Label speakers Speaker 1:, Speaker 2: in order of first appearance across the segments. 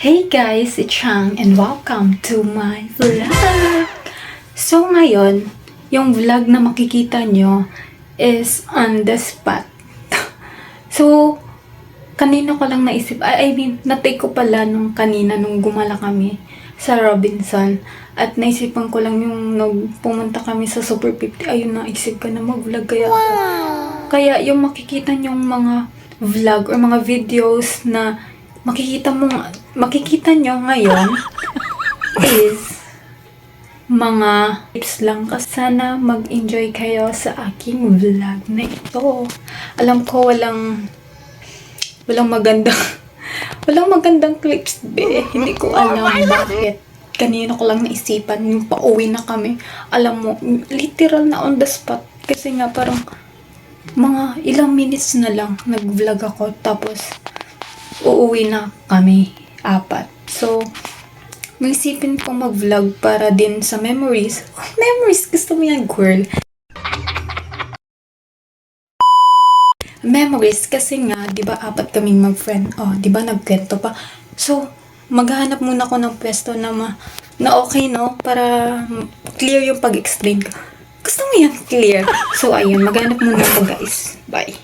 Speaker 1: Hey guys, it's Chang and welcome to my vlog! So ngayon, yung vlog na makikita nyo is on the spot. So, kanina ko lang naisip, natake ko pala nung kanina nung gumala kami sa Robinson. At naisipan ko lang yung pumunta kami sa Super 50, ayun naisip ko na mag-vlog kaya ako. Kaya yung makikita nyong mga vlog or mga videos na makikita nyo ngayon is mga tips lang. Sana mag-enjoy kayo sa aking vlog na ito. Alam ko walang magandang clips be. Hindi ko alam bakit. Kanina ko lang naisipan yung pauwi na kami. Alam mo, literal na on the spot. Kasi nga parang mga ilang minutes na lang nag-vlog ako. Tapos uuwi na kami, 4. So, naisipin kong mag-vlog para din sa memories. Memories, gusto mo yan, girl. Memories, kasi nga, di ba 4 kaming mag-friend. Oh, di ba nagkwento pa. So, maghahanap muna ako ng pwesto na okay, no? Para clear yung pag-explain ko. Gusto mo yan, clear. So, ayun, maghanap muna ako, guys. Bye.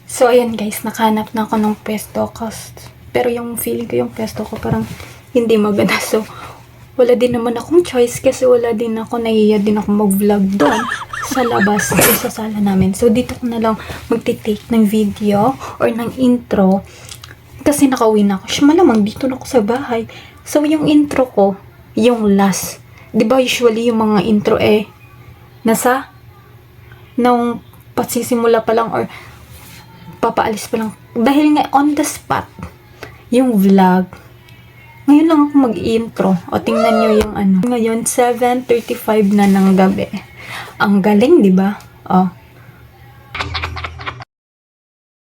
Speaker 1: So, ayan guys, nakahanap na ako ng pwesto. Pero yung feeling ko yung pwesto ko parang hindi maganda. So, wala din naman akong choice kasi wala din ako, nahiya din ako mag-vlog doon sa labas, sa sala namin. So, dito ko na lang magtitake ng video or ng intro kasi nakauwi na ako. Malamang dito na ako sa bahay. So, yung intro ko, yung last. Diba usually yung mga intro nasa nung pasisimula pa lang or papaalis pa lang. Dahil nga on the spot yung vlog. Ngayon lang ako mag-intro. O tingnan nyo yung ano. Ngayon 7:35 na ng gabi. Ang galing, di ba? O.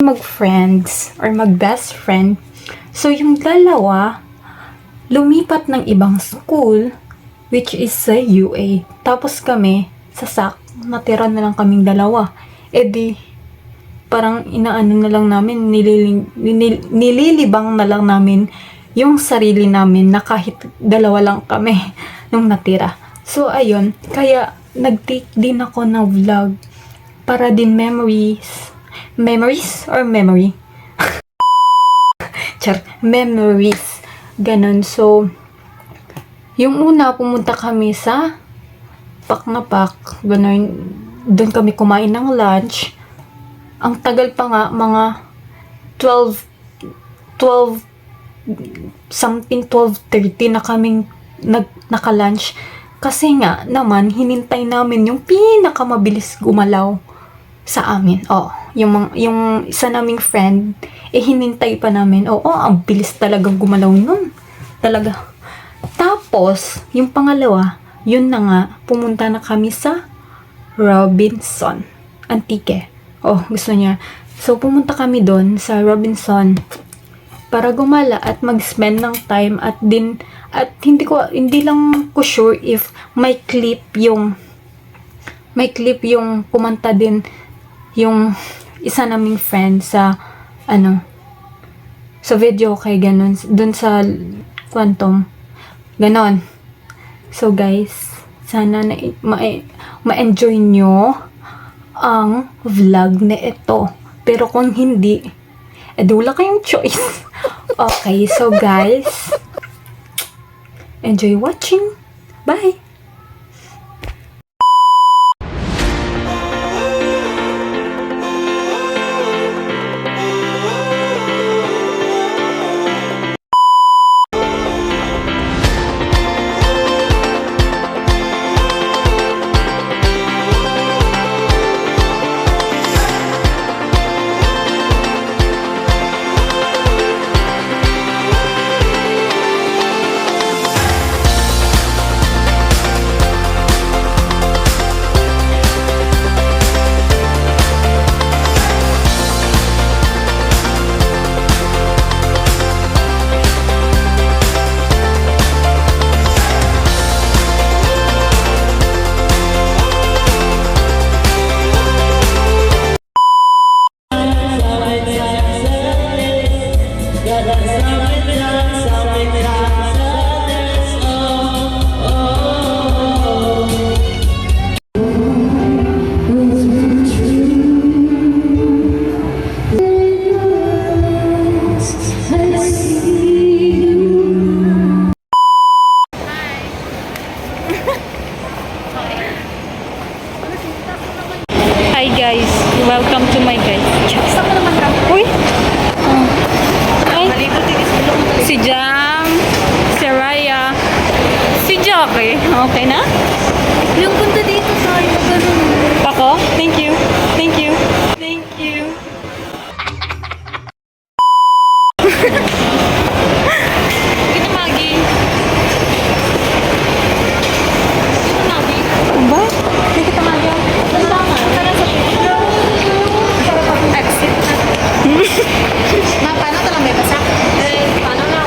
Speaker 1: Mag-friends or mag-best friend. So yung dalawa lumipat ng ibang school which is sa UA. Tapos kami sa SAC, natira na lang kaming dalawa. Di parang inaano na lang namin, nililibang na lang namin yung sarili namin na kahit dalawa lang kami nung natira. So, ayun. Kaya, nag-take din ako ng vlog para din memories. Memories or memory? Memories. Ganon. So, yung una, pumunta kami sa Pak na Pak. Ganon. Doon kami kumain ng lunch. Ang tagal pa nga, mga 12 something, 12:30 na kaming naka-lunch. Kasi nga naman, hinintay namin yung pinakamabilis gumalaw sa amin. Yung isa naming friend, hinintay pa namin. Ang bilis talagang gumalaw nun. Talaga. Tapos, yung pangalawa, yun na nga, pumunta na kami sa Robinson Antique. Gusto niya. So, pumunta kami doon sa Robinson para gumala at mag-spend ng time at hindi lang ko sure if may clip yung kumanta din yung isa naming friend sa sa video kay ganun doon sa Quantum ganon. So guys, sana ma-enjoy nyo ang vlog na ito. Pero kung hindi, wala kayong choice. Okay, so guys, enjoy watching. Bye!
Speaker 2: Kita Maggie. Kita Maggie.
Speaker 1: Ba? Hindi kita magyan.
Speaker 2: Exit na. Paano ito lang may basak? Paano na?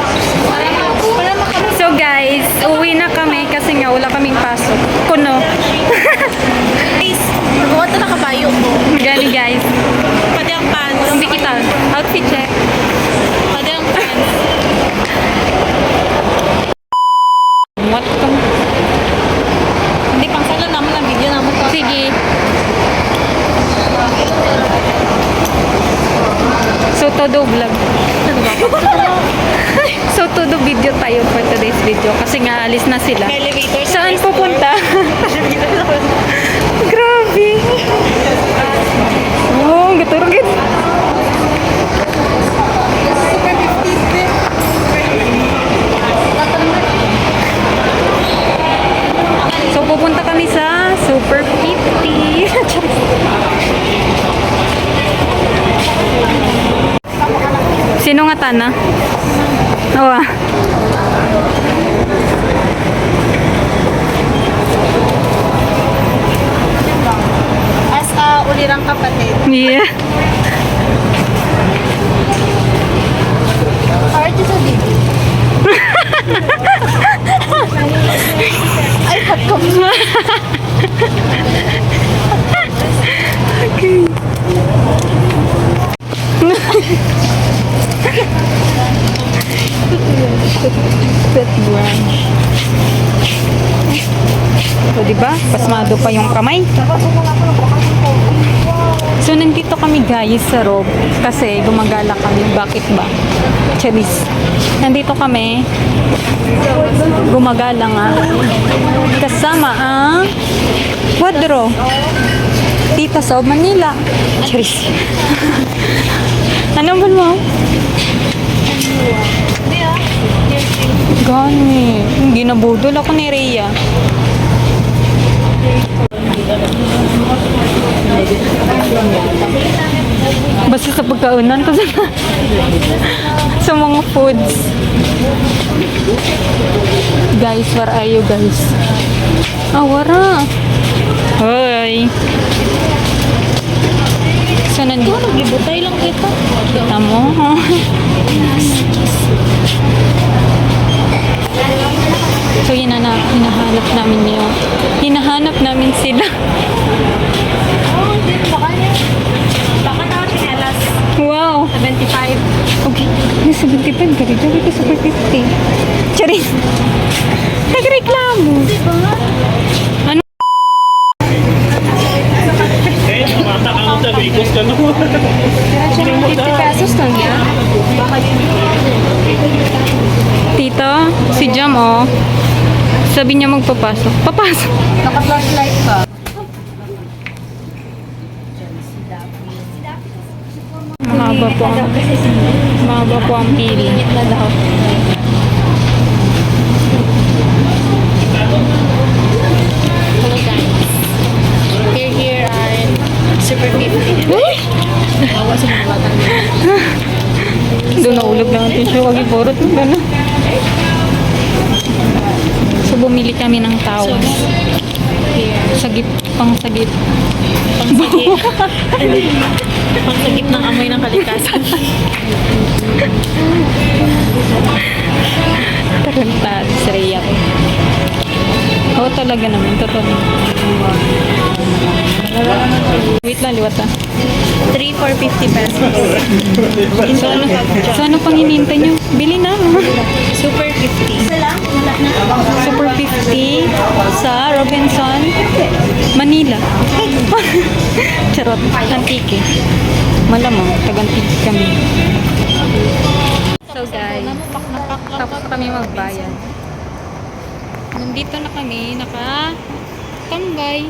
Speaker 2: Wala makapag.
Speaker 1: So guys, uwi na kami kasi nga wala kaming pasok. Kuno.
Speaker 2: Please, magbukat na nakabayo mo.
Speaker 1: Gani guys.
Speaker 2: Pwede ang pants.
Speaker 1: Hindi kita. Outfit check.
Speaker 2: Pwede ang pants.
Speaker 1: What kang...
Speaker 2: Hindi, pang sala naman ang video naman.
Speaker 1: Sige. So todo vlog. So todo video tayo for today's video kasi nga alis na sila.
Speaker 2: May elevator.
Speaker 1: Saan pupunta? Grabe. Oh, gaturugit. So pupunta kami sa Super 50. Sino nga tana? Oo.
Speaker 2: As ulirang kapatid.
Speaker 1: Yeah.
Speaker 2: Art is a baby. Ay, hot coffee.
Speaker 1: Pet brunch. So, diba? Pasmado pa yung kamay. So, nandito kami guys sa Rob kasi gumagala kami. Bakit ba? Charis. Nandito kami. Gumagala nga. Kasama ang Quadro. Tita sa Manila. Charis. Anong ba mo? Gani. Hindi na budol ako ni Rhea. Basta sa pagkaunan ko sa mga foods. Guys, where are you guys? Wara. Hoy. So, nandito.
Speaker 2: Naglibutay lang kita.
Speaker 1: Kita mo. So, hinahanap namin yun. Hinahanap namin sila.
Speaker 2: Baka na chinelas.
Speaker 1: Wow.
Speaker 2: 75.
Speaker 1: Okay. Yung 75, gari-gari ko sa 50. Charis. Nagreklamo. Ano?
Speaker 3: Mata ka mo sa bigos ka no?
Speaker 2: 50 pesos lang yan.
Speaker 1: Tito, si Jam, oh. Sabi niya magpapasok. Papasok.
Speaker 2: Naka-flashlight ka.
Speaker 1: Mahaba po ang pili.
Speaker 2: Init na daw. Hello guys. Here are Super 50. Awa sa mga bata.
Speaker 1: Doon naulog lang ang tissue. Wag iporot. Gano'n. So, bumili kami ng towel. Sagip, pang sagip.
Speaker 2: Pangsagip ng amoy ng kalikasan.
Speaker 1: Tarantado si Rhea ko. Oo, talaga naman. Totoo naman. Wait lang, liwat ah.
Speaker 2: 3 for 50 pesos.
Speaker 1: So, ano pang hinihintay nyo? Bili na.
Speaker 2: Super 50. Isa lang? Wala na.
Speaker 1: Super 50 sa Robinson, Manila. Charot. Antike. Malamang, tag-antike kami. So guys, tapos na kami magbayad. Nandito na kami, nakatambay.